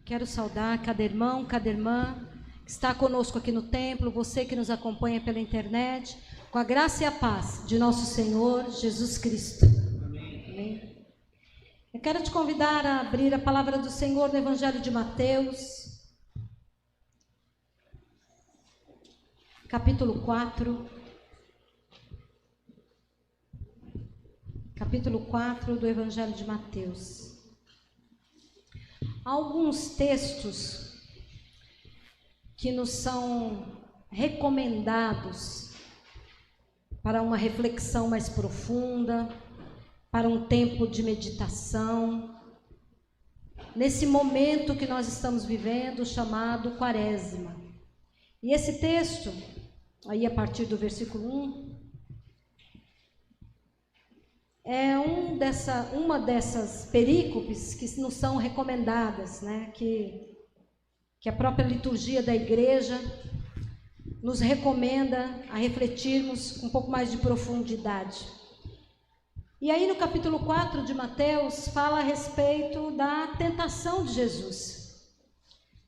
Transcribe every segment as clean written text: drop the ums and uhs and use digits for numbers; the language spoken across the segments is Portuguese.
Quero saudar cada irmão, cada irmã que está conosco aqui no templo, você que nos acompanha pela internet, com a graça e a paz de nosso Senhor Jesus Cristo. Amém. Eu quero te convidar a abrir a palavra do Senhor no Evangelho de Mateus, capítulo 4. Capítulo 4 do Evangelho de Mateus. Há alguns textos que nos são recomendados para uma reflexão mais profunda, para um tempo de meditação, nesse momento que nós estamos vivendo, chamado Quaresma. E esse texto, aí a partir do versículo 1, é uma dessas perícopes que nos são recomendadas, né? Que a própria liturgia da igreja nos recomenda a refletirmos com um pouco mais de profundidade. E aí no capítulo 4 de Mateus fala a respeito da tentação de Jesus.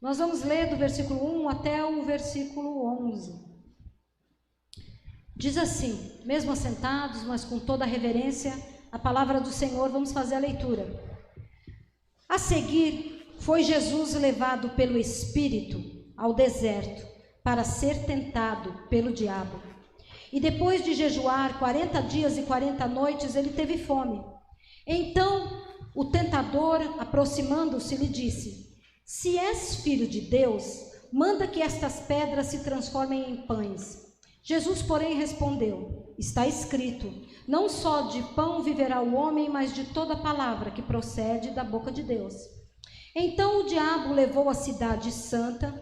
Nós vamos ler do versículo 1 até o versículo 11. Diz assim, mesmo assentados, mas com toda a reverência, a palavra do Senhor, vamos fazer a leitura. A seguir, foi Jesus levado pelo Espírito ao deserto para ser tentado pelo diabo. E depois de jejuar 40 dias e 40 noites, ele teve fome. Então, o tentador, aproximando-se, lhe disse: Se és filho de Deus, manda que estas pedras se transformem em pães. Jesus, porém, respondeu: Está escrito, não só de pão viverá o homem, mas de toda palavra que procede da boca de Deus. Então o diabo levou a cidade santa,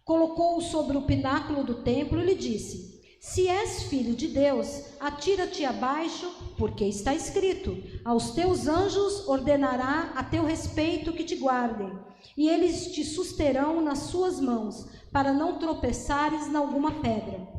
colocou-o sobre o pináculo do templo e lhe disse: Se és filho de Deus, atira-te abaixo, porque está escrito, aos teus anjos ordenará a teu respeito que te guardem, e eles te susterão nas suas mãos, para não tropeçares em alguma pedra.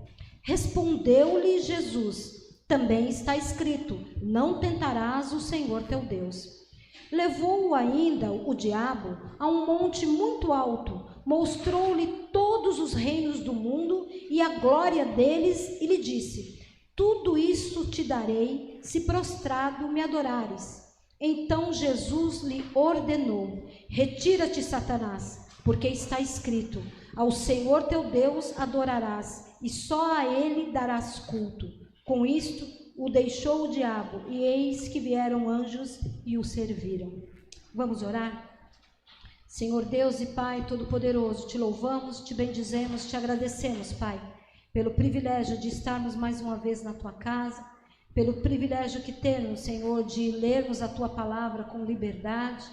Respondeu-lhe Jesus: Também está escrito, não tentarás o Senhor teu Deus. Levou-o ainda o diabo a um monte muito alto, mostrou-lhe todos os reinos do mundo e a glória deles, e lhe disse: Tudo isso te darei, se prostrado me adorares. Então Jesus lhe ordenou: Retira-te, Satanás, porque está escrito, ao Senhor teu Deus adorarás, e só a ele darás culto. Com isto, o deixou o diabo, e eis que vieram anjos e o serviram. Vamos orar? Senhor Deus e Pai Todo-Poderoso, te louvamos, te bendizemos, te agradecemos, Pai, pelo privilégio de estarmos mais uma vez na Tua casa, pelo privilégio que temos, Senhor, de lermos a Tua palavra com liberdade,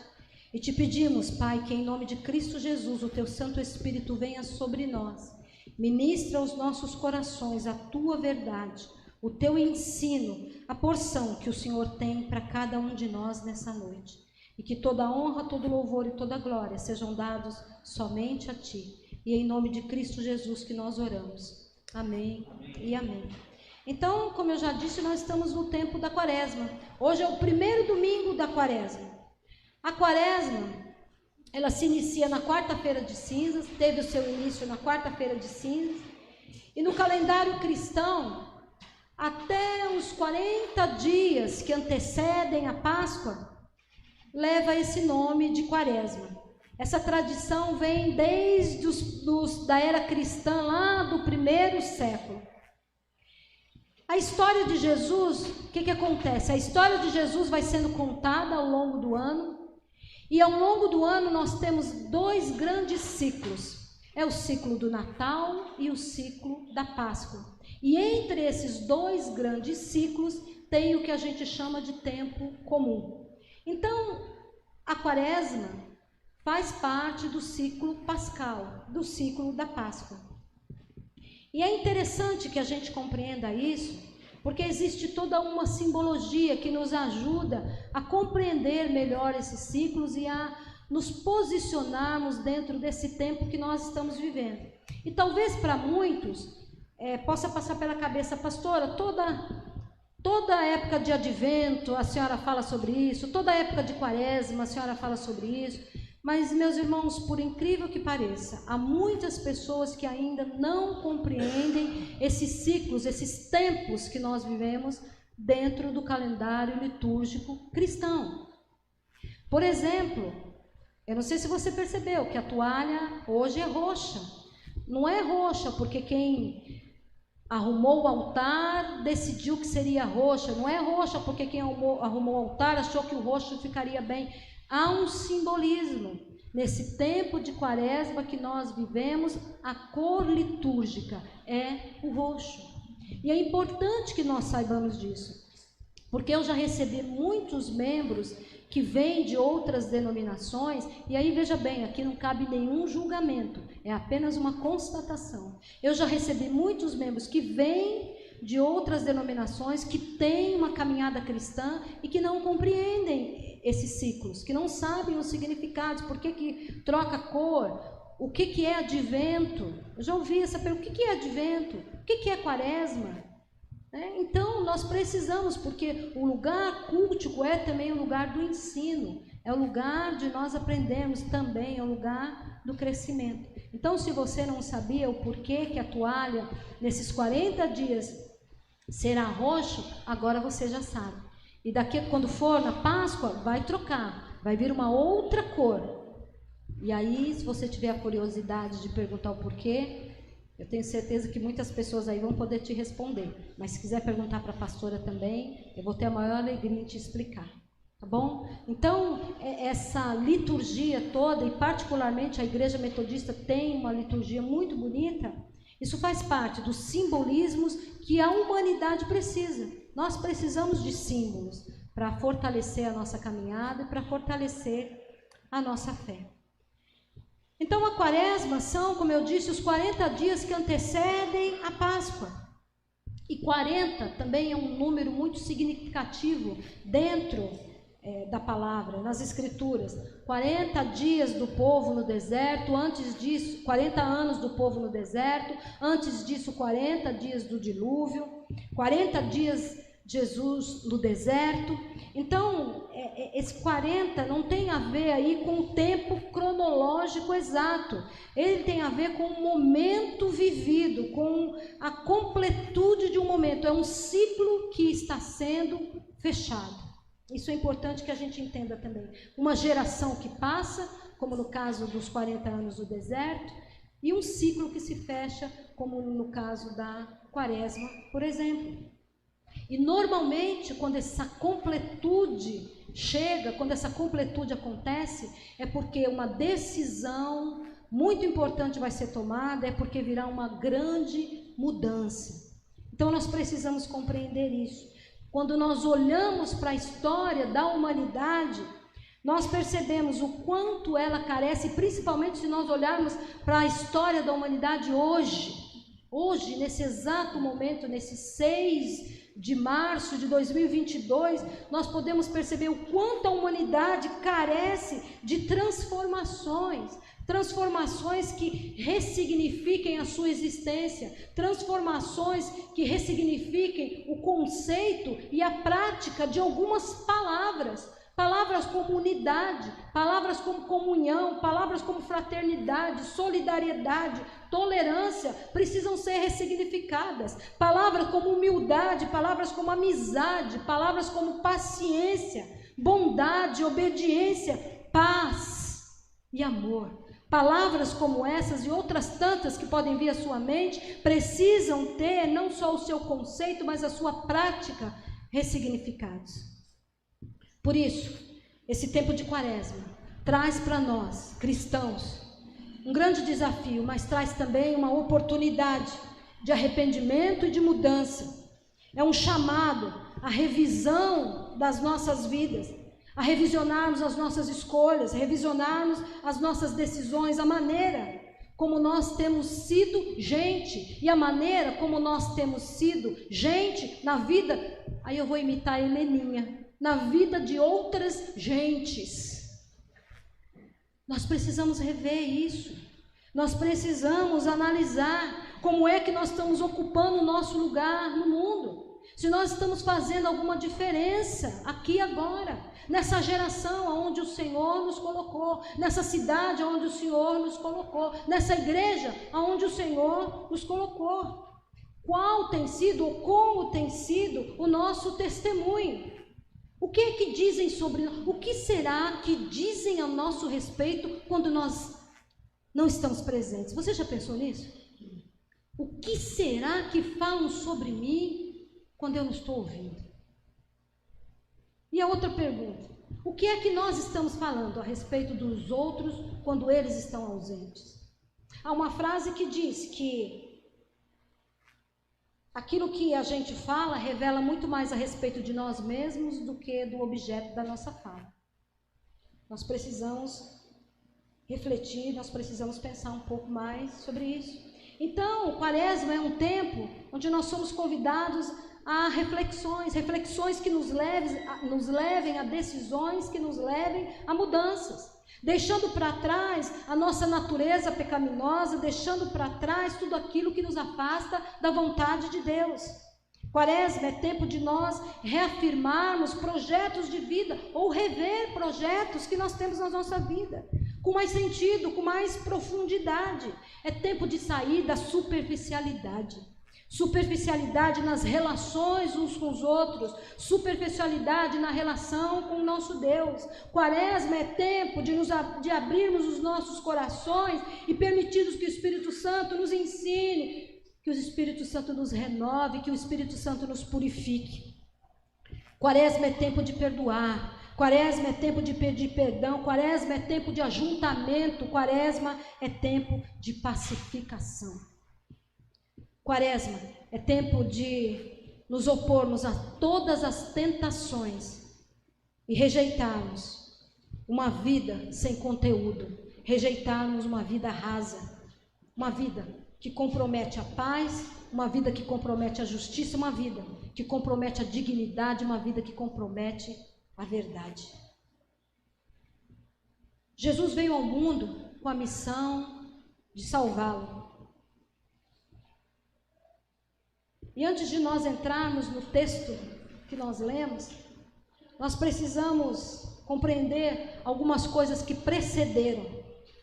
e te pedimos, Pai, que em nome de Cristo Jesus, o Teu Santo Espírito venha sobre nós, ministra aos nossos corações a Tua verdade, o Teu ensino, a porção que o Senhor tem para cada um de nós nessa noite. E que toda honra, todo louvor e toda glória sejam dados somente a Ti. E em nome de Cristo Jesus que nós oramos. Amém, amém. E amém. Então, como eu já disse, nós estamos no tempo da Quaresma. Hoje é o primeiro domingo da Quaresma. A Quaresma, ela se inicia na quarta-feira de cinzas, teve o seu início na quarta-feira de cinzas. E no calendário cristão, até os 40 dias que antecedem a Páscoa, leva esse nome de Quaresma. Essa tradição vem desde da era cristã, lá do primeiro século. A história de Jesus, o que acontece? A história de Jesus vai sendo contada ao longo do ano, e ao longo do ano nós temos dois grandes ciclos. É o ciclo do Natal e o ciclo da Páscoa. E entre esses dois grandes ciclos tem o que a gente chama de tempo comum. Então, a Quaresma faz parte do ciclo pascal, do ciclo da Páscoa. E é interessante que a gente compreenda isso, porque existe toda uma simbologia que nos ajuda a compreender melhor esses ciclos e a nos posicionarmos dentro desse tempo que nós estamos vivendo. E talvez para muitos possa passar pela cabeça: pastora, toda época de advento a senhora fala sobre isso, toda época de quaresma a senhora fala sobre isso, Mas, meus irmãos, por incrível que pareça, há muitas pessoas que ainda não compreendem esses ciclos, esses tempos que nós vivemos dentro do calendário litúrgico cristão. Por exemplo, eu não sei se você percebeu que a toalha hoje é roxa. Não é roxa porque quem arrumou o altar decidiu que seria roxa. Não é roxa porque quem arrumou o altar achou que o roxo ficaria bem. Há um simbolismo. Nesse tempo de quaresma que nós vivemos, a cor litúrgica é o roxo. E é importante que nós saibamos disso, porque eu já recebi muitos membros que vêm de outras denominações, e aí veja bem, aqui não cabe nenhum julgamento, é apenas uma constatação. Eu já recebi muitos membros que vêm de outras denominações, que têm uma caminhada cristã e que não compreendem esses ciclos, que não sabem os significados, por que troca cor, o que é advento. Eu já ouvi essa pergunta, o que é advento? O que é quaresma? Então, nós precisamos, porque o lugar cultico é também o lugar do ensino, é o lugar de nós aprendermos também, é o lugar do crescimento. Então, se você não sabia o porquê que a toalha, nesses 40 dias, será roxo, agora você já sabe. E daqui, quando for na Páscoa, vai trocar, vai vir uma outra cor. E aí, se você tiver a curiosidade de perguntar o porquê, eu tenho certeza que muitas pessoas aí vão poder te responder. Mas se quiser perguntar para a pastora também, eu vou ter a maior alegria em te explicar. Tá bom? Então, essa liturgia toda, e particularmente a Igreja Metodista tem uma liturgia muito bonita, isso faz parte dos simbolismos que a humanidade precisa. Nós precisamos de símbolos para fortalecer a nossa caminhada e para fortalecer a nossa fé. Então, a quaresma são, como eu disse, os 40 dias que antecedem a Páscoa. E 40 também é um número muito significativo dentro da palavra, nas Escrituras. 40 dias do povo no deserto, antes disso, 40 anos do povo no deserto, antes disso, 40 dias do dilúvio, 40 dias Jesus no deserto. Então, esse 40 não tem a ver aí com o tempo cronológico exato. Ele tem a ver com o momento vivido, com a completude de um momento. É um ciclo que está sendo fechado. Isso é importante que a gente entenda também. Uma geração que passa, como no caso dos 40 anos do deserto, e um ciclo que se fecha, como no caso da quaresma, por exemplo. E normalmente, quando essa completude chega, quando essa completude acontece, é porque uma decisão muito importante vai ser tomada, é porque virá uma grande mudança. Então, nós precisamos compreender isso. Quando nós olhamos para a história da humanidade, nós percebemos o quanto ela carece, principalmente se nós olharmos para a história da humanidade hoje. Hoje, nesse exato momento, nesse 6 de março de 2022, nós podemos perceber o quanto a humanidade carece de transformações. Transformações que ressignifiquem a sua existência, transformações que ressignifiquem o conceito e a prática de algumas palavras. Palavras como unidade, palavras como comunhão, palavras como fraternidade, solidariedade, tolerância, precisam ser ressignificadas. Palavras como humildade, palavras como amizade, palavras como paciência, bondade, obediência, paz e amor. Palavras como essas e outras tantas que podem vir à sua mente precisam ter não só o seu conceito, mas a sua prática ressignificados. Por isso, esse tempo de quaresma traz para nós, cristãos, um grande desafio, mas traz também uma oportunidade de arrependimento e de mudança. É um chamado à revisão das nossas vidas, a revisionarmos as nossas escolhas, revisionarmos as nossas decisões, a maneira como nós temos sido gente, e a maneira como nós temos sido gente na vida, aí eu vou imitar a Heleninha, na vida de outras gentes. Nós precisamos rever isso, nós precisamos analisar como é que nós estamos ocupando o nosso lugar no mundo. se nós estamos fazendo alguma diferença aqui agora, nessa geração onde o Senhor nos colocou, nessa cidade onde o Senhor nos colocou, nessa igreja onde o Senhor nos colocou. Qual tem sido ou como tem sido o nosso testemunho? O que é que dizem sobre nós? O que será que dizem a nosso respeito quando nós não estamos presentes? Você já pensou nisso? O que será que falam sobre mim quando eu não estou ouvindo? E a outra pergunta: o que é que nós estamos falando a respeito dos outros quando eles estão ausentes? Há uma frase que diz que aquilo que a gente fala revela muito mais a respeito de nós mesmos do que do objeto da nossa fala. Nós precisamos refletir, nós precisamos pensar um pouco mais sobre isso. Então, o Quaresma é um tempo onde nós somos convidados a reflexões que nos levem a decisões, que nos levem a mudanças. Deixando para trás a nossa natureza pecaminosa, deixando para trás tudo aquilo que nos afasta da vontade de Deus. Quaresma é tempo de nós reafirmarmos projetos de vida ou rever projetos que nós temos na nossa vida, com mais sentido, com mais profundidade. É tempo de sair da superficialidade. Superficialidade nas relações uns com os outros, superficialidade na relação com o nosso Deus. Quaresma é tempo de abrirmos os nossos corações e permitirmos que o Espírito Santo nos ensine, que o Espírito Santo nos renove, que o Espírito Santo nos purifique. Quaresma é tempo de perdoar. Quaresma é tempo de pedir perdão. Quaresma é tempo de ajuntamento. Quaresma é tempo de pacificação. Quaresma é tempo de nos opormos a todas as tentações e rejeitarmos uma vida sem conteúdo, rejeitarmos uma vida rasa, uma vida que compromete a paz, uma vida que compromete a justiça, uma vida que compromete a dignidade, uma vida que compromete a verdade. Jesus veio ao mundo com a missão de salvá-lo. E antes de nós entrarmos no texto que nós lemos, nós precisamos compreender algumas coisas que precederam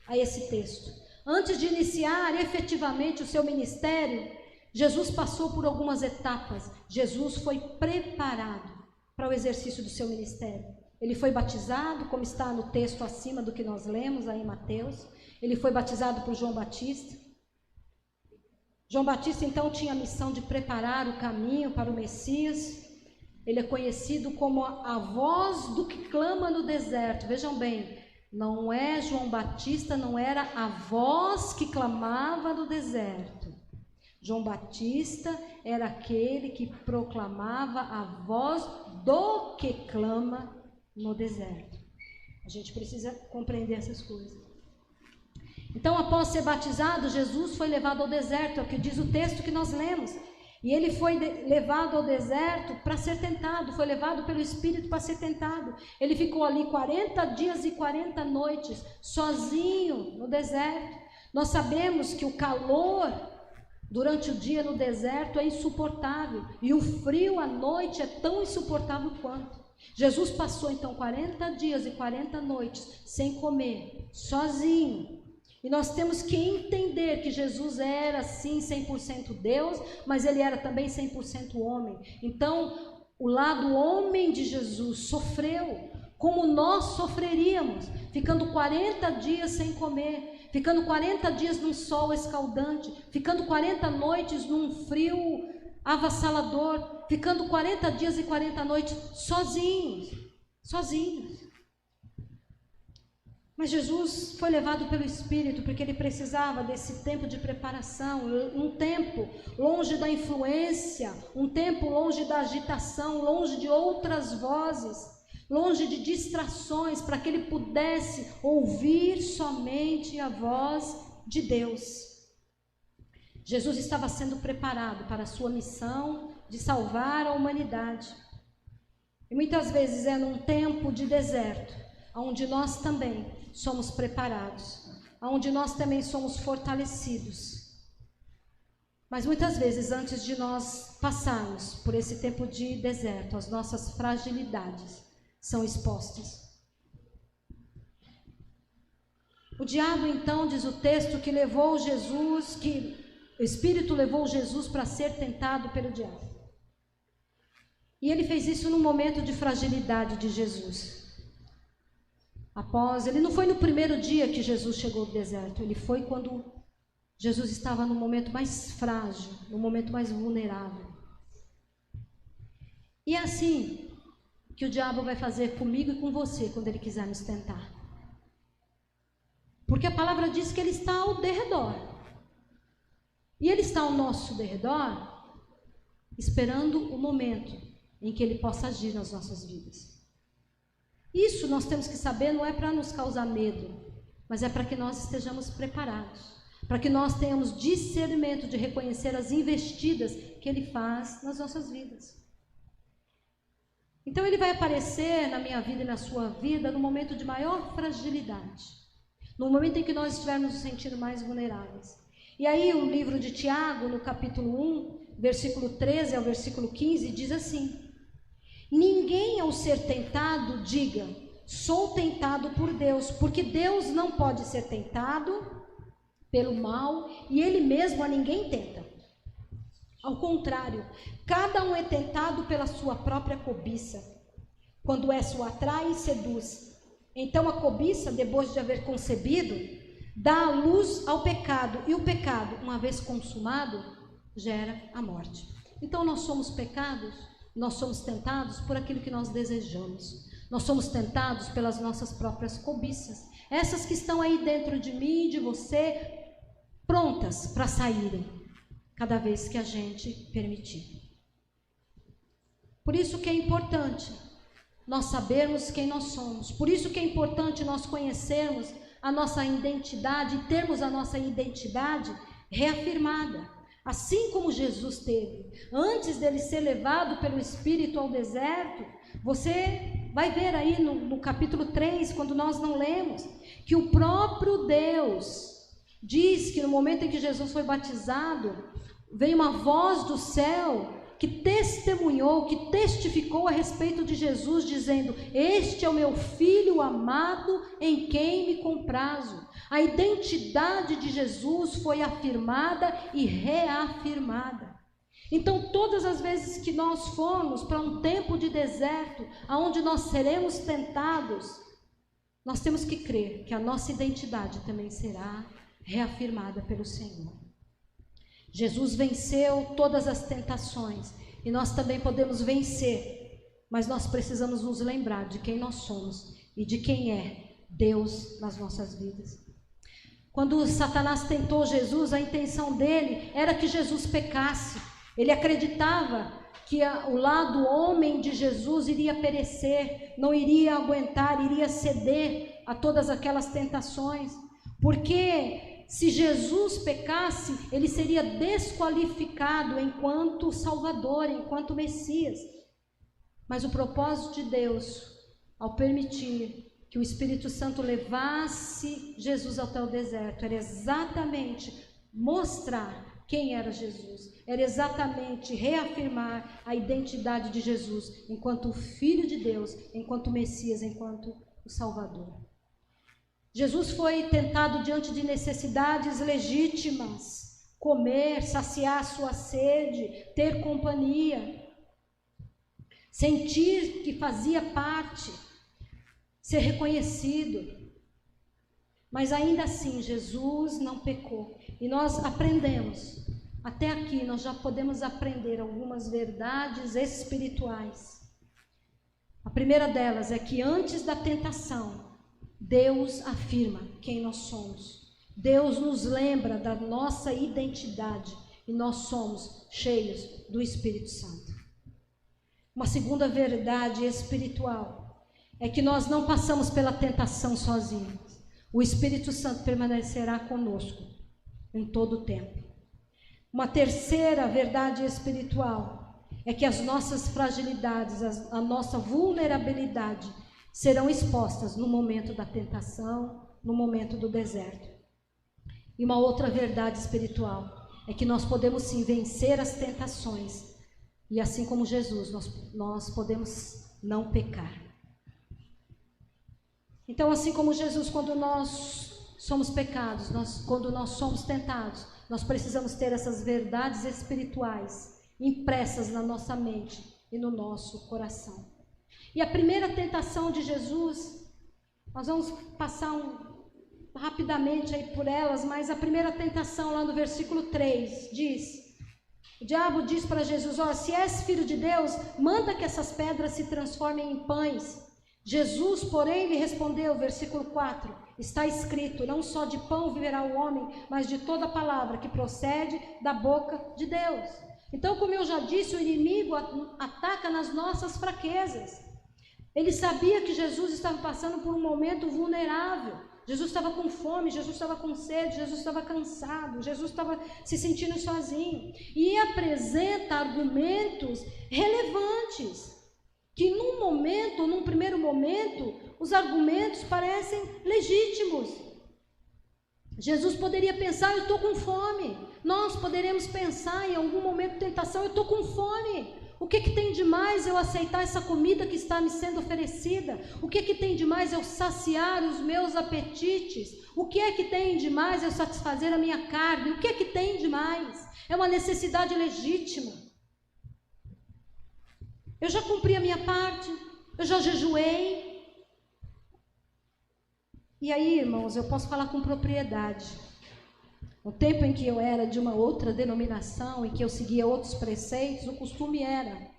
a esse texto. Antes de iniciar efetivamente o seu ministério, Jesus passou por algumas etapas. Jesus foi preparado para o exercício do seu ministério. Ele foi batizado, como está no texto acima do que nós lemos aí em Mateus. Ele foi batizado por João Batista. João Batista então tinha a missão de preparar o caminho para o Messias. Ele é conhecido como a voz do que clama no deserto. Vejam bem, não é João Batista, não era a voz que clamava no deserto. João Batista era aquele que proclamava a voz do que clama no deserto. A gente precisa compreender essas coisas. Então, após ser batizado, Jesus foi levado ao deserto, é o que diz o texto que nós lemos. E ele foi levado ao deserto para ser tentado, foi levado pelo Espírito para ser tentado. Ele ficou ali 40 dias e 40 noites, sozinho no deserto. Nós sabemos que o calor durante o dia no deserto é insuportável, e o frio à noite é tão insuportável quanto. Jesus passou então 40 dias e 40 noites sem comer, sozinho. E nós temos que entender que Jesus era sim 100% Deus, mas ele era também 100% homem. Então, o lado homem de Jesus sofreu, como nós sofreríamos, ficando 40 dias sem comer, ficando 40 dias num sol escaldante, ficando 40 noites num frio avassalador, ficando 40 dias e 40 noites sozinhos. Mas Jesus foi levado pelo Espírito porque ele precisava desse tempo de preparação, um tempo longe da influência, um tempo longe da agitação, longe de outras vozes, longe de distrações, para que ele pudesse ouvir somente a voz de Deus. Jesus estava sendo preparado para a sua missão de salvar a humanidade. E muitas vezes é num tempo de deserto, onde nós também somos preparados, onde nós também somos fortalecidos. Mas muitas vezes, antes de nós passarmos por esse tempo de deserto, as nossas fragilidades são expostas. O diabo, então, diz o texto, que levou Jesus, que o Espírito levou Jesus para ser tentado pelo diabo. E ele fez isso num momento de fragilidade de Jesus. Ele não foi no primeiro dia que Jesus chegou do deserto, ele foi quando Jesus estava no momento mais frágil, no momento mais vulnerável. E é assim que o diabo vai fazer comigo e com você quando ele quiser nos tentar. Porque a palavra diz que ele está ao derredor. E ele está ao nosso derredor, esperando o momento em que ele possa agir nas nossas vidas. Isso nós temos que saber, não é para nos causar medo, mas é para que nós estejamos preparados, para que nós tenhamos discernimento de reconhecer as investidas que ele faz nas nossas vidas. Então ele vai aparecer na minha vida e na sua vida no momento de maior fragilidade, no momento em que nós estivermos nos sentindo mais vulneráveis. E aí o livro de Tiago, no capítulo 1, versículo 13 ao versículo 15, diz assim: ninguém ao ser tentado diga, sou tentado por Deus, porque Deus não pode ser tentado pelo mal e ele mesmo a ninguém tenta. Ao contrário, cada um é tentado pela sua própria cobiça. Quando essa o atrai e seduz, então a cobiça, depois de haver concebido, dá a luz ao pecado, e o pecado, uma vez consumado, gera a morte. Então nós somos nós somos tentados por aquilo que nós desejamos. Nós somos tentados pelas nossas próprias cobiças, essas que estão aí dentro de mim e de você, prontas para saírem, cada vez que a gente permitir. Por isso que é importante nós sabermos quem nós somos. Por isso que é importante nós conhecermos a nossa identidade e termos a nossa identidade reafirmada. Assim como Jesus teve, antes dele ser levado pelo Espírito ao deserto, você vai ver aí no capítulo 3, quando nós não lemos, que o próprio Deus diz que no momento em que Jesus foi batizado, veio uma voz do céu que testemunhou, que testificou a respeito de Jesus, dizendo: este é o meu filho amado em quem me comprazo. A identidade de Jesus foi afirmada e reafirmada. Então, todas as vezes que nós formos para um tempo de deserto, aonde nós seremos tentados, nós temos que crer que a nossa identidade também será reafirmada pelo Senhor. Jesus venceu todas as tentações e nós também podemos vencer, mas nós precisamos nos lembrar de quem nós somos e de quem é Deus nas nossas vidas. Quando Satanás tentou Jesus, a intenção dele era que Jesus pecasse. Ele acreditava que o lado homem de Jesus iria perecer, não iria aguentar, iria ceder a todas aquelas tentações, porque se Jesus pecasse, ele seria desqualificado enquanto Salvador, enquanto Messias. Mas o propósito de Deus, ao permitir que o Espírito Santo levasse Jesus até o deserto, era exatamente mostrar quem era Jesus, era exatamente reafirmar a identidade de Jesus enquanto o Filho de Deus, enquanto Messias, enquanto o Salvador. Jesus foi tentado diante de necessidades legítimas: comer, saciar sua sede, ter companhia, sentir que fazia parte, ser reconhecido. Mas ainda assim, Jesus não pecou. E nós aprendemos, até aqui nós já podemos aprender algumas verdades espirituais. A primeira delas é que antes da tentação, Deus afirma quem nós somos. Deus nos lembra da nossa identidade e nós somos cheios do Espírito Santo. Uma segunda verdade espiritual é que nós não passamos pela tentação sozinhos. O Espírito Santo permanecerá conosco em todo o tempo. Uma terceira verdade espiritual é que as nossas fragilidades, a nossa vulnerabilidade serão expostas no momento da tentação, no momento do deserto. E uma outra verdade espiritual é que nós podemos sim vencer as tentações. E assim como Jesus, nós podemos não pecar. Então, assim como Jesus, quando nós somos pecados, quando nós somos tentados, nós precisamos ter essas verdades espirituais impressas na nossa mente e no nosso coração. E a primeira tentação de Jesus, nós vamos passar rapidamente aí por elas, mas a primeira tentação lá no versículo 3 diz: o diabo diz para Jesus: ó, se és filho de Deus, manda que essas pedras se transformem em pães. Jesus, porém, lhe respondeu, versículo 4, está escrito, não só de pão viverá o homem, mas de toda palavra que procede da boca de Deus. Então, como eu já disse, o inimigo ataca nas nossas fraquezas. Ele sabia que Jesus estava passando por um momento vulnerável. Jesus estava com fome, Jesus estava com sede, Jesus estava cansado, Jesus estava se sentindo sozinho. E apresenta argumentos relevantes, que num primeiro momento, os argumentos parecem legítimos. Jesus poderia pensar: eu estou com fome. Nós poderemos pensar em algum momento de tentação: eu estou com fome. O que tem de mais eu aceitar essa comida que está me sendo oferecida? O que tem de mais eu saciar os meus apetites? O que é que tem de mais eu satisfazer a minha carne? O que é que tem de mais? É uma necessidade legítima. Eu já cumpri a minha parte, eu já jejuei. E aí, irmãos, eu posso falar com propriedade. No tempo em que eu era de uma outra denominação, em que eu seguia outros preceitos, o costume era,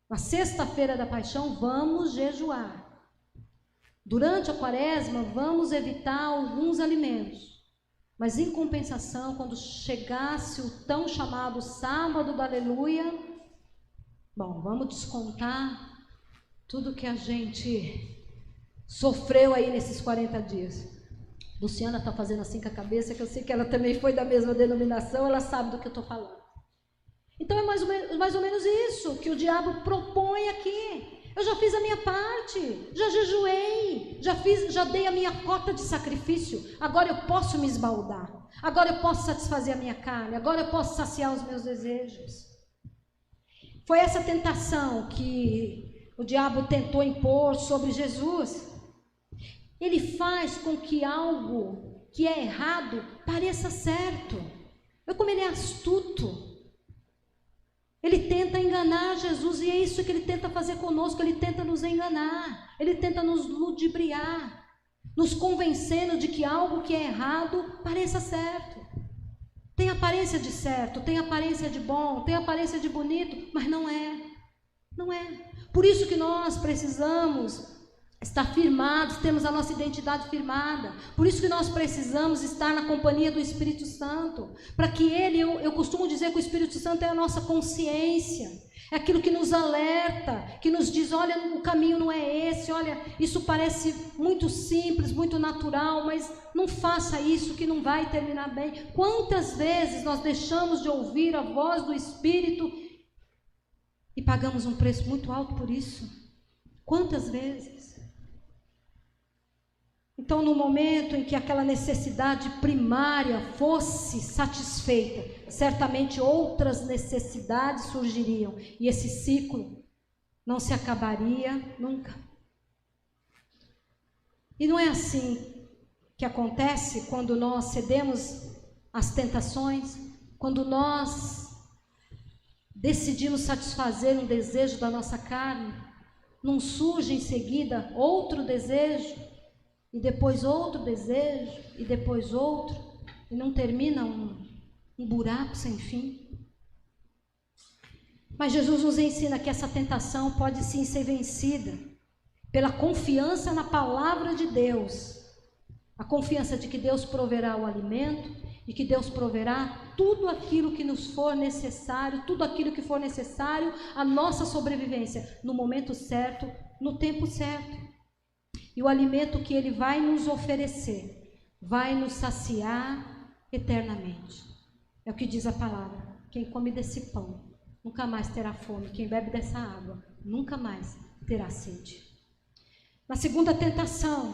na sexta-feira da paixão, vamos jejuar. Durante a quaresma, vamos evitar alguns alimentos. Mas em compensação, quando chegasse o tão chamado sábado da aleluia, bom, vamos descontar tudo que a gente sofreu aí nesses 40 dias. Luciana está fazendo assim com a cabeça, que eu sei que ela também foi da mesma denominação, ela sabe do que eu estou falando. Então é mais ou menos isso que o diabo propõe aqui. Eu já fiz a minha parte, já jejuei, já dei a minha cota de sacrifício, agora eu posso me esbaldar, agora eu posso satisfazer a minha carne, agora eu posso saciar os meus desejos. Foi essa tentação que o diabo tentou impor sobre Jesus. Ele faz com que algo que é errado pareça certo. Olha como ele é astuto. Ele tenta enganar Jesus, e é isso que ele tenta fazer conosco. Ele tenta nos enganar, ele tenta nos ludibriar, nos convencendo de que algo que é errado pareça certo. Tem aparência de certo, tem aparência de bom, tem aparência de bonito, mas não é. Não é. Por isso que nós precisamos estar firmados, temos a nossa identidade firmada. Por isso que nós precisamos estar na companhia do Espírito Santo, para que ele, eu costumo dizer que o Espírito Santo é a nossa consciência, é aquilo que nos alerta, que nos diz: olha, o caminho não é esse, olha, isso parece muito simples, muito natural, mas não faça isso que não vai terminar bem. Quantas vezes nós deixamos de ouvir a voz do Espírito e pagamos um preço muito alto por isso? Quantas vezes? Então, no momento em que aquela necessidade primária fosse satisfeita, certamente outras necessidades surgiriam, e esse ciclo não se acabaria nunca. E não é assim que acontece quando nós cedemos às tentações, quando nós decidimos satisfazer um desejo da nossa carne, não surge em seguida outro desejo, e depois outro desejo, e depois outro, e não termina um buraco sem fim. Mas Jesus nos ensina que essa tentação pode sim ser vencida pela confiança na palavra de Deus, a confiança de que Deus proverá o alimento e que Deus proverá tudo aquilo que nos for necessário, tudo aquilo que for necessário à nossa sobrevivência, no momento certo, no tempo certo. E o alimento que Ele vai nos oferecer vai nos saciar eternamente. É o que diz a palavra: quem come desse pão nunca mais terá fome, quem bebe dessa água nunca mais terá sede. Na segunda tentação,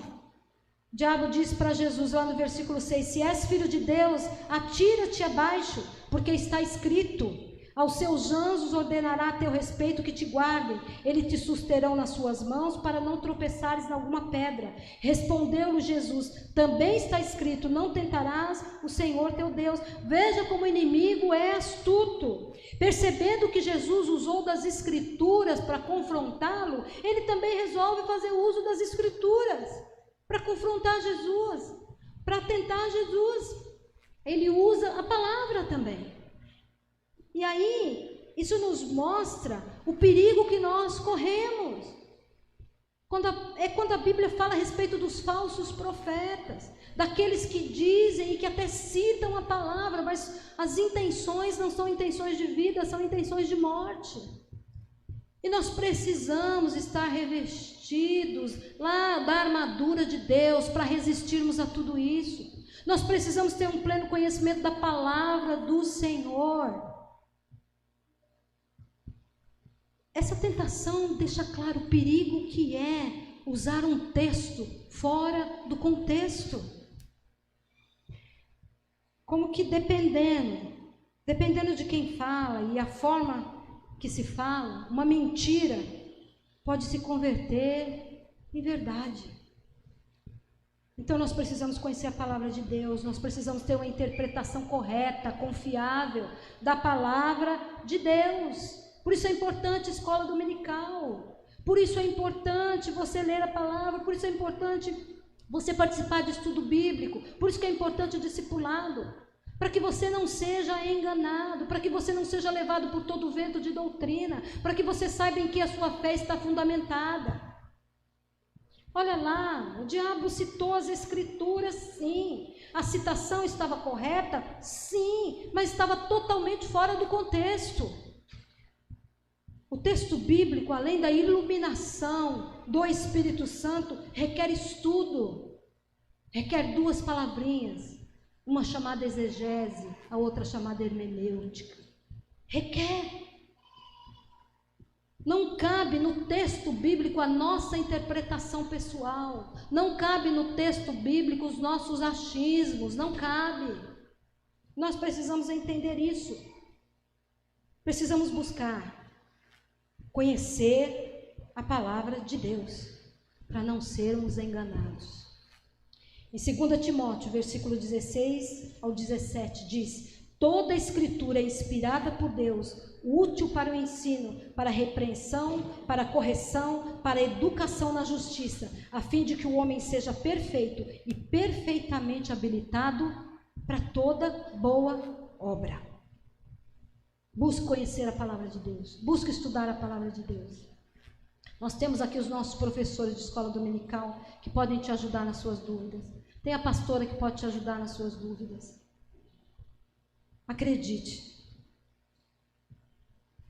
o diabo diz para Jesus lá no versículo 6: se és filho de Deus, atira-te abaixo, porque está escrito: aos seus anjos ordenará a teu respeito que te guardem, eles te susterão nas suas mãos para não tropeçares em alguma pedra. Respondeu-lhe Jesus: também está escrito: não tentarás o Senhor teu Deus. Veja como o inimigo é astuto. Percebendo que Jesus usou das escrituras para confrontá-lo, ele também resolve fazer uso das escrituras para confrontar Jesus, para tentar Jesus. Ele usa a palavra também. E aí, isso nos mostra o perigo que nós corremos. Quando a Bíblia fala a respeito dos falsos profetas, daqueles que dizem e que até citam a palavra, mas as intenções não são intenções de vida, são intenções de morte. E nós precisamos estar revestidos lá da armadura de Deus para resistirmos a tudo isso. Nós precisamos ter um pleno conhecimento da palavra do Senhor. Essa tentação deixa claro o perigo que é usar um texto fora do contexto. Como que dependendo de quem fala e a forma que se fala, uma mentira pode se converter em verdade. Então nós precisamos conhecer a palavra de Deus, nós precisamos ter uma interpretação correta, confiável da palavra de Deus. Por isso é importante a escola dominical, por isso é importante você ler a palavra, por isso é importante você participar de estudo bíblico, por isso que é importante o discipulado, para que você não seja enganado, para que você não seja levado por todo o vento de doutrina, para que você saiba em que a sua fé está fundamentada. Olha lá, o diabo citou as escrituras, sim, a citação estava correta, sim, mas estava totalmente fora do contexto. O texto bíblico, além da iluminação do Espírito Santo, requer estudo, requer duas palavrinhas, uma chamada exegese, a outra chamada hermenêutica. Requer. Não cabe no texto bíblico a nossa interpretação pessoal, não cabe no texto bíblico os nossos achismos, não cabe. Nós precisamos entender isso, precisamos buscar conhecer a palavra de Deus, para não sermos enganados. Em 2 Timóteo, versículo 16 ao 17, diz: toda a escritura é inspirada por Deus, útil para o ensino, para a repreensão, para a correção, para a educação na justiça, a fim de que o homem seja perfeito e perfeitamente habilitado para toda boa obra. Busque conhecer a palavra de Deus, busque estudar a palavra de Deus. Nós temos aqui os nossos professores de escola dominical que podem te ajudar nas suas dúvidas. Tem a pastora que pode te ajudar nas suas dúvidas. Acredite,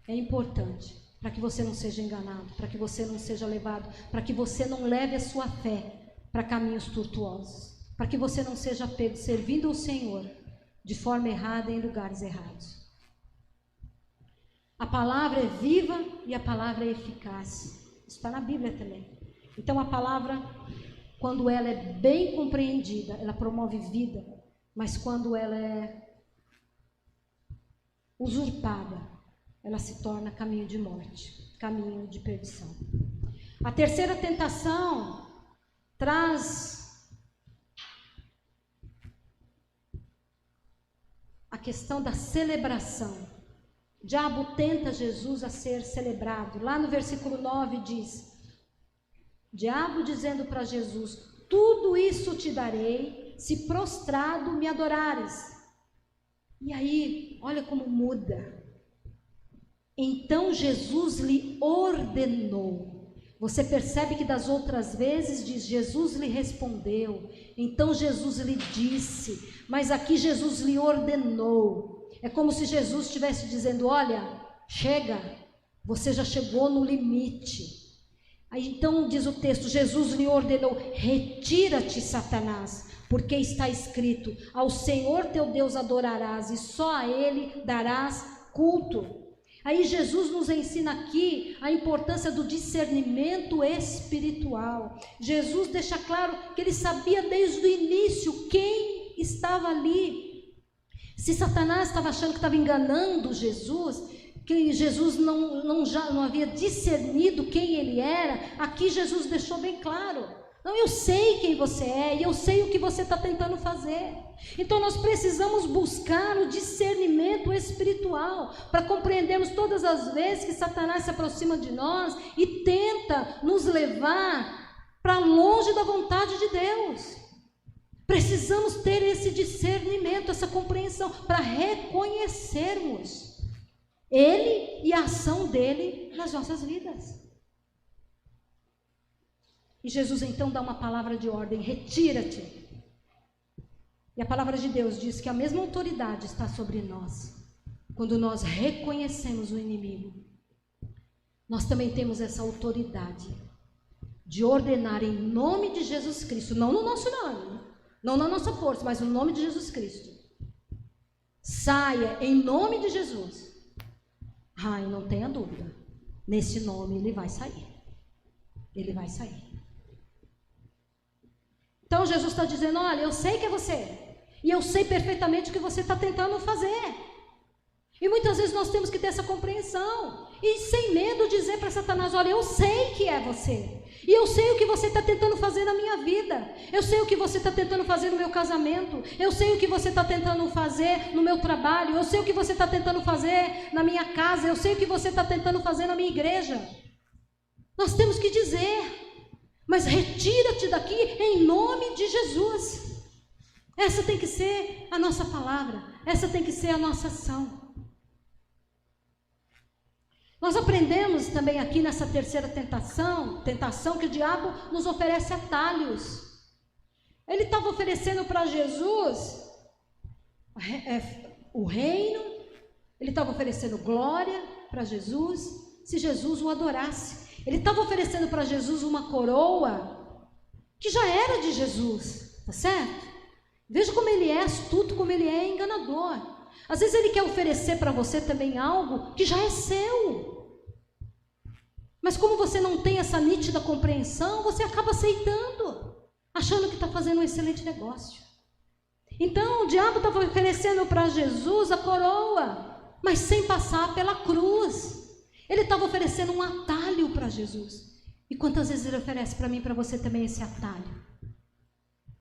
é importante para que você não seja enganado, para que você não seja levado, para que você não leve a sua fé para caminhos tortuosos, para que você não seja pego servindo ao Senhor de forma errada em lugares errados. A palavra é viva e a palavra é eficaz. Isso está na Bíblia também. Então a palavra, quando ela é bem compreendida, ela promove vida, mas quando ela é usurpada, ela se torna caminho de morte, caminho de perdição. A terceira tentação traz a questão da celebração. O diabo tenta Jesus a ser celebrado. Lá no versículo 9 diz: o diabo dizendo para Jesus: tudo isso te darei, se prostrado me adorares. E aí, olha como muda. Então Jesus lhe ordenou. Você percebe que das outras vezes diz: Jesus lhe respondeu, então Jesus lhe disse, mas aqui Jesus lhe ordenou. É como se Jesus estivesse dizendo: olha, chega, você já chegou no limite. Aí então diz o texto, Jesus lhe ordenou: retira-te, Satanás, porque está escrito: ao Senhor teu Deus adorarás e só a Ele darás culto. Aí Jesus nos ensina aqui a importância do discernimento espiritual. Jesus deixa claro que ele sabia desde o início quem estava ali. Se Satanás estava achando que estava enganando Jesus, que Jesus não havia discernido quem ele era, aqui Jesus deixou bem claro: não, eu sei quem você é e eu sei o que você está tentando fazer. Então nós precisamos buscar o discernimento espiritual para compreendermos todas as vezes que Satanás se aproxima de nós e tenta nos levar para longe da vontade de Deus. Precisamos ter esse discernimento, essa compreensão, para reconhecermos Ele e a ação dele nas nossas vidas. E Jesus então dá uma palavra de ordem: retira-te. E a palavra de Deus diz que a mesma autoridade está sobre nós. Quando nós reconhecemos o inimigo, nós também temos essa autoridade de ordenar em nome de Jesus Cristo, não no nosso nome, não na nossa força, mas no nome de Jesus Cristo. Saia em nome de Jesus. Ai, não tenha dúvida, nesse nome ele vai sair. Ele vai sair. Então Jesus está dizendo: olha, eu sei que é você, e eu sei perfeitamente o que você está tentando fazer. E muitas vezes nós temos que ter essa compreensão, e sem medo dizer para Satanás: olha, eu sei que é você, e eu sei o que você está tentando fazer na minha vida, eu sei o que você está tentando fazer no meu casamento, eu sei o que você está tentando fazer no meu trabalho, eu sei o que você está tentando fazer na minha casa, eu sei o que você está tentando fazer na minha igreja. Nós temos que dizer: mas retira-te daqui em nome de Jesus. Essa tem que ser a nossa palavra, essa tem que ser a nossa ação. Nós aprendemos também aqui nessa terceira tentação que o diabo nos oferece atalhos. Ele estava oferecendo para Jesus o reino, ele estava oferecendo glória para Jesus, se Jesus o adorasse. Ele estava oferecendo para Jesus uma coroa que já era de Jesus, tá certo? Veja como ele é astuto, como ele é enganador. Às vezes ele quer oferecer para você também algo que já é seu. Mas como você não tem essa nítida compreensão, você acaba aceitando, achando que está fazendo um excelente negócio. Então o diabo estava oferecendo para Jesus a coroa, mas sem passar pela cruz. Ele estava oferecendo um atalho para Jesus. E quantas vezes ele oferece para mim e para você também esse atalho?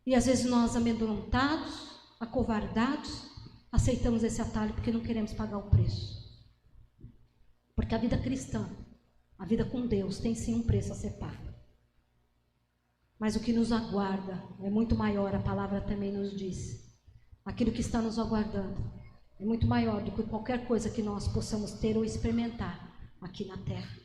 E às vezes nós, amedrontados, acovardados, aceitamos esse atalho porque não queremos pagar o preço. Porque a vida cristã, a vida com Deus, tem sim um preço a ser pago. Mas o que nos aguarda é muito maior, a palavra também nos diz. Aquilo que está nos aguardando é muito maior do que qualquer coisa que nós possamos ter ou experimentar aqui na terra.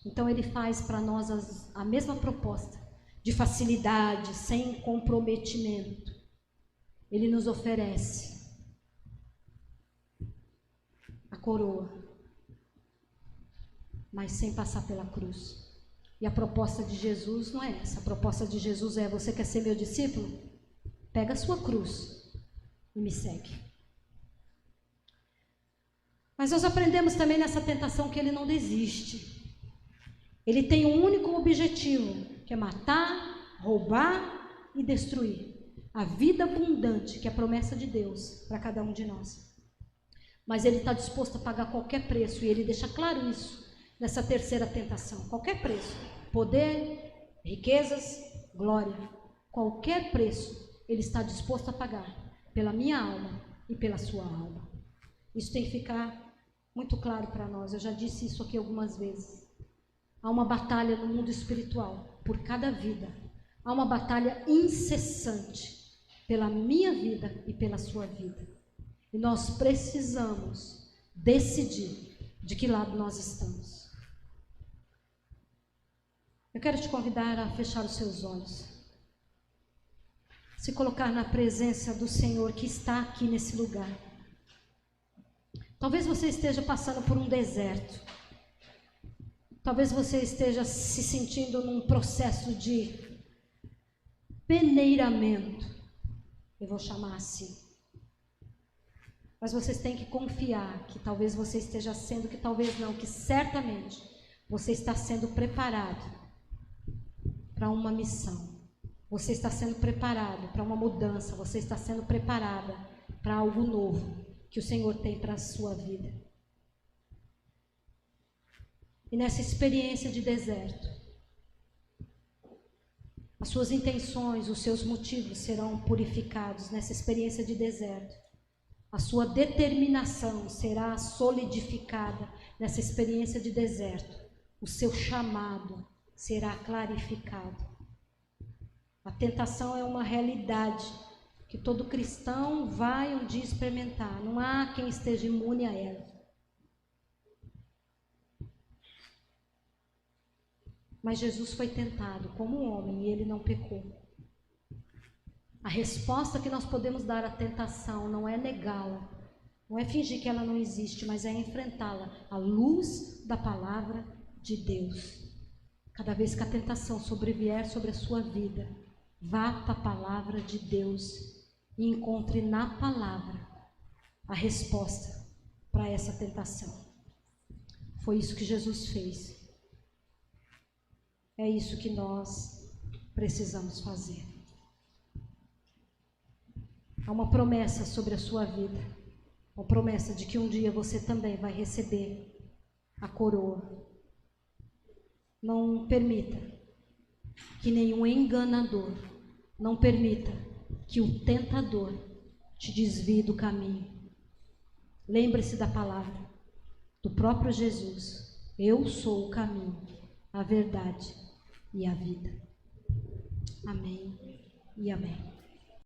Então ele faz para nós a mesma proposta, de facilidade, sem comprometimento. Ele nos oferece a coroa, mas sem passar pela cruz. E a proposta de Jesus não é essa. A proposta de Jesus é: você quer ser meu discípulo? Pega a sua cruz e me segue. Mas nós aprendemos também nessa tentação que ele não desiste. Ele tem um único objetivo, que é matar, roubar e destruir a vida abundante, que é a promessa de Deus para cada um de nós. Mas ele está disposto a pagar qualquer preço, e ele deixa claro isso nessa terceira tentação: qualquer preço, poder, riquezas, glória, qualquer preço ele está disposto a pagar pela minha alma e pela sua alma. Isso tem que ficar muito claro para nós. Eu já disse isso aqui algumas vezes. Há uma batalha no mundo espiritual por cada vida. Há uma batalha incessante pela minha vida e pela sua vida. E nós precisamos decidir de que lado nós estamos. Eu quero te convidar a fechar os seus olhos, se colocar na presença do Senhor que está aqui nesse lugar. Talvez você esteja passando por um deserto. Talvez você esteja se sentindo num processo de peneiramento, eu vou chamar assim. Mas vocês têm que confiar que talvez você esteja sendo, que talvez não, que certamente você está sendo preparado para uma missão. Você está sendo preparado para uma mudança, você está sendo preparada para algo novo que o Senhor tem para a sua vida. E nessa experiência de deserto, as suas intenções, os seus motivos serão purificados nessa experiência de deserto. A sua determinação será solidificada nessa experiência de deserto. O seu chamado será clarificado. A tentação é uma realidade que todo cristão vai um dia experimentar. Não há quem esteja imune a ela. Mas Jesus foi tentado como um homem e ele não pecou. A resposta que nós podemos dar à tentação não é negá-la, não é fingir que ela não existe, mas é enfrentá-la à luz da palavra de Deus. Cada vez que a tentação sobrevier sobre a sua vida, vá para a palavra de Deus e encontre na palavra a resposta para essa tentação. Foi isso que Jesus fez. É isso que nós precisamos fazer. Há uma promessa sobre a sua vida, uma promessa de que um dia você também vai receber a coroa. Não permita que nenhum enganador, não permita que o tentador te desvie do caminho. Lembre-se da palavra do próprio Jesus: eu sou o caminho, a verdade e a vida. Amém e amém.